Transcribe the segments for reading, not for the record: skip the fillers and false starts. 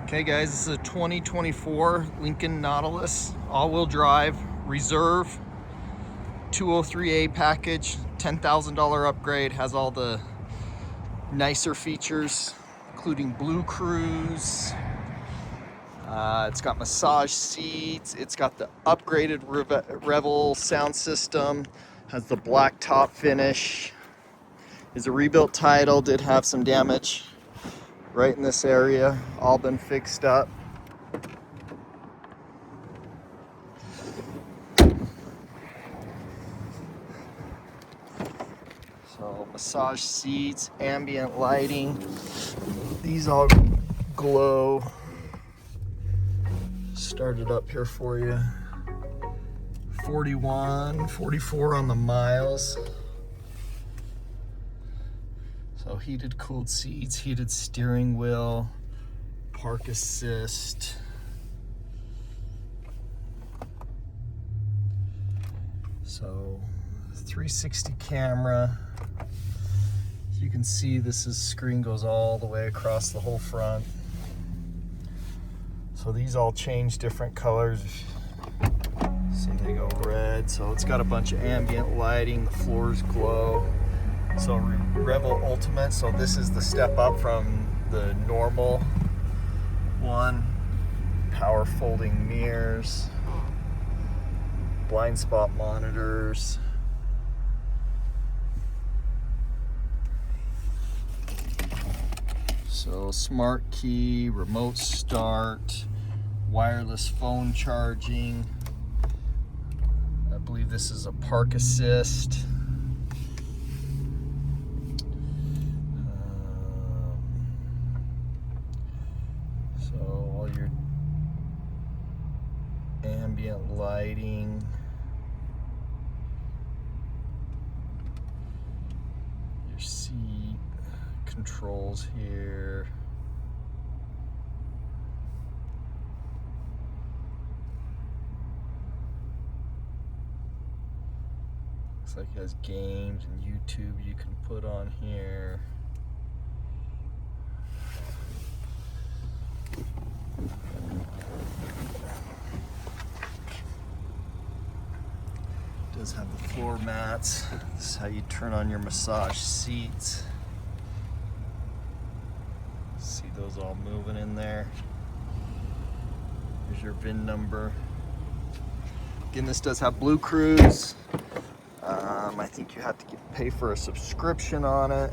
Okay guys, this is a 2024 Lincoln Nautilus, all-wheel drive, reserve, 203A package, $10,000 upgrade, has all the nicer features, including LUE Cruise. It's got massage seats, it's got the upgraded Revel sound system, has the black top finish, is a rebuilt title, did have some damage right in this area, all been fixed up. So massage seats, ambient lighting, these all glow. Start it up here for you. 41, 44 on the miles. So heated cooled seats, heated steering wheel, park assist. So 360 camera. You can see screen goes all the way across the whole front. So these all change different colors. So they go red. So it's got a bunch of ambient lighting, the floors glow. So Revel Ultimate, so this is the step up from the normal one. Power folding mirrors, blind spot monitors. So smart key, remote start, wireless phone charging. I believe this is a park assist. So all your ambient lighting. Your seat controls here. Looks like it has games and YouTube you can put on here. It does have the floor mats. This is how you turn on your massage seats. See those all moving in there. Here's your VIN number. Again, this does have LUE Cruise. I think you have to pay for a subscription on it.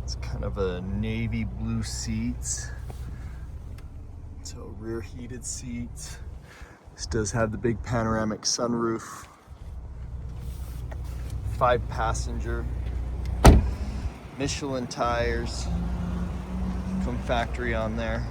It's kind of a navy blue seats. So rear heated seats. This does have the big panoramic sunroof. 5-passenger. Michelin tires. Come factory on there.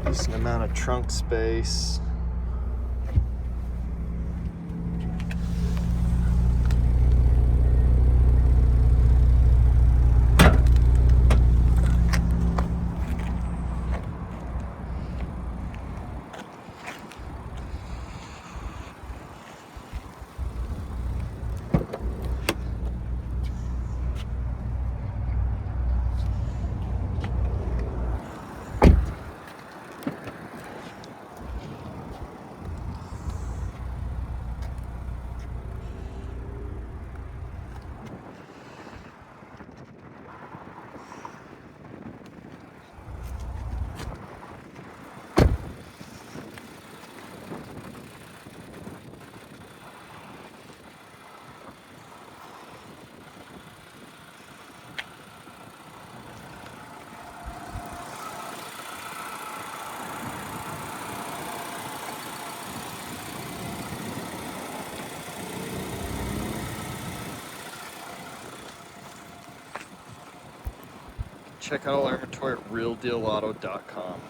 Decent amount of trunk space. Check out all our inventory at realdealauto.com.